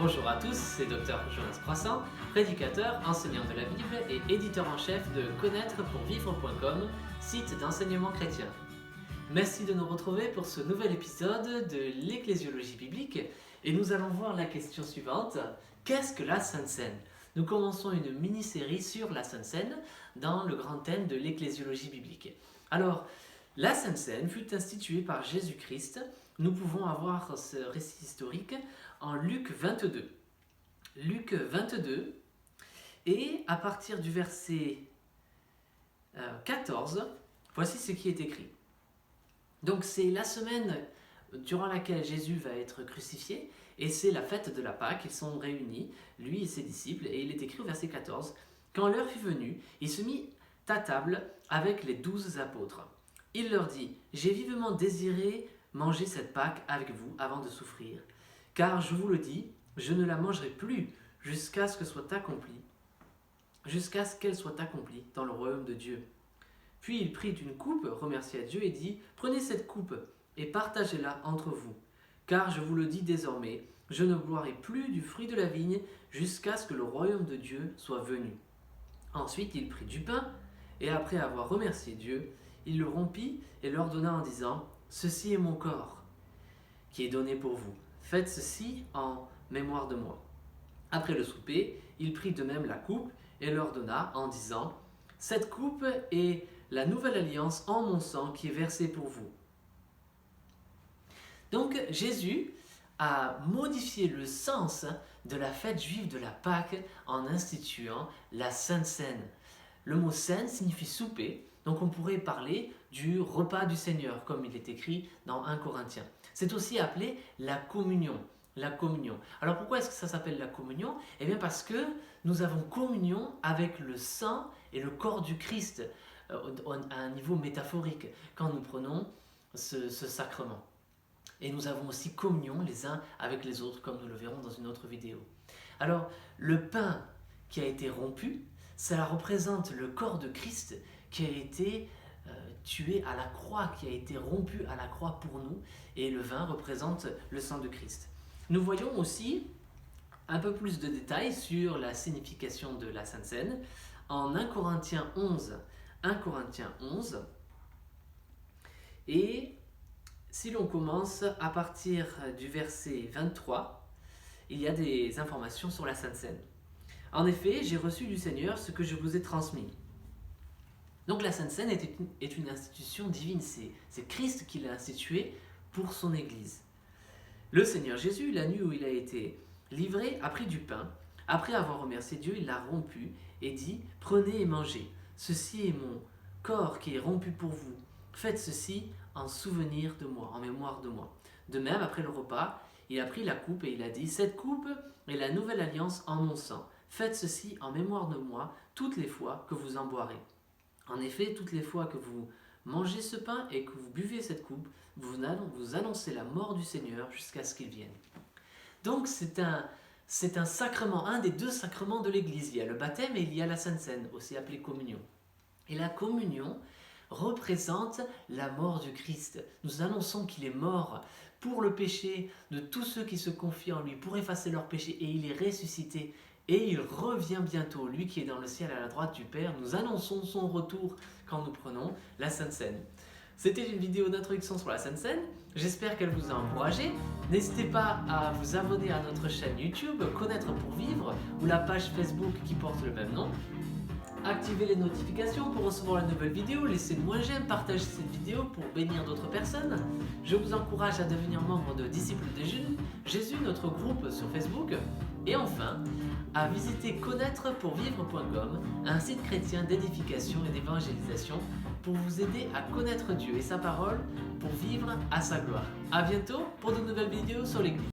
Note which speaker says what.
Speaker 1: Bonjour à tous, c'est Dr Jonas Croissant, prédicateur, enseignant de la Bible et éditeur en chef de connaîtrepourvivre.com, site d'enseignement chrétien. Merci de nous retrouver pour ce nouvel épisode de l'ecclésiologie biblique et nous allons voir la question suivante. Qu'est-ce que la Sainte Seine ? Nous commençons une mini-série sur la Sainte Seine dans le grand thème de l'ecclésiologie biblique. Alors, la Sainte Seine fut instituée par Jésus-Christ. Nous pouvons avoir ce récit historique en Luc 22. Luc 22, et à partir du verset 14, voici ce qui est écrit. Donc c'est la semaine durant laquelle Jésus va être crucifié, et c'est la fête de la Pâque. Ils sont réunis, lui et ses disciples, et il est écrit au verset 14, « Quand l'heure fut venue, il se mit à table avec les 12 apôtres. Il leur dit, « J'ai vivement désiré manger cette Pâque avec vous avant de souffrir. Car je vous le dis, je ne la mangerai plus jusqu'à ce qu'elle soit accomplie dans le royaume de Dieu. » Puis il prit une coupe, remercia Dieu et dit, « Prenez cette coupe et partagez-la entre vous. Car je vous le dis désormais, je ne boirai plus du fruit de la vigne jusqu'à ce que le royaume de Dieu soit venu. » Ensuite il prit du pain et après avoir remercié Dieu, il le rompit et leur donna en disant, « Ceci est mon corps qui est donné pour vous. Faites ceci en mémoire de moi. » Après le souper, il prit de même la coupe et leur donna en disant, « Cette coupe est la nouvelle alliance en mon sang qui est versée pour vous. » Donc Jésus a modifié le sens de la fête juive de la Pâque en instituant la Sainte Seine. Le mot Seine signifie souper, donc on pourrait parler du repas du Seigneur, comme il est écrit dans 1 Corinthiens. C'est aussi appelé la communion. La communion. Alors pourquoi est-ce que ça s'appelle la communion ? Eh bien parce que nous avons communion avec le sang et le corps du Christ à un niveau métaphorique quand nous prenons ce sacrement. Et nous avons aussi communion les uns avec les autres, comme nous le verrons dans une autre vidéo. Alors le pain qui a été rompu, ça représente le corps de Christ qui a été tué à la croix, qui a été rompu à la croix pour nous, et le vin représente le sang de Christ. Nous voyons aussi un peu plus de détails sur la signification de la Sainte Seine en 1 Corinthiens 11. 1 Corinthiens 11. Et si l'on commence à partir du verset 23, il y a des informations sur la Sainte Seine. En effet, j'ai reçu du Seigneur ce que je vous ai transmis. Donc la Sainte Seine est une institution divine, c'est Christ qui l'a instituée pour son Église. Le Seigneur Jésus, la nuit où il a été livré, a pris du pain. Après avoir remercié Dieu, il l'a rompu et dit, « Prenez et mangez, ceci est mon corps qui est rompu pour vous. Faites ceci en souvenir de moi, en mémoire de moi. » De même, après le repas, il a pris la coupe et il a dit, « Cette coupe est la nouvelle alliance en mon sang. Faites ceci en mémoire de moi toutes les fois que vous en boirez. En effet, toutes les fois que vous mangez ce pain et que vous buvez cette coupe, vous annoncez la mort du Seigneur jusqu'à ce qu'il vienne. » Donc c'est un sacrement, un des deux sacrements de l'Église. Il y a le baptême et il y a la Sainte Seine, aussi appelée communion. Et la communion représente la mort du Christ. Nous annonçons qu'il est mort pour le péché de tous ceux qui se confient en lui, pour effacer leurs péchés, et il est ressuscité. Et il revient bientôt, lui qui est dans le ciel à la droite du Père. Nous annonçons son retour quand nous prenons la Sainte Seine. C'était une vidéo d'introduction sur la Sainte Seine. J'espère qu'elle vous a encouragé. N'hésitez pas à vous abonner à notre chaîne YouTube, Connaître pour vivre, ou la page Facebook qui porte le même nom. Activez les notifications pour recevoir les nouvelles vidéos, laissez-nous un j'aime, partagez cette vidéo pour bénir d'autres personnes. Je vous encourage à devenir membre de Disciples de Jésus, notre groupe sur Facebook. Et enfin, à visiter connaîtrepourvivre.com, un site chrétien d'édification et d'évangélisation pour vous aider à connaître Dieu et sa parole pour vivre à sa gloire. A bientôt pour de nouvelles vidéos sur l'Église.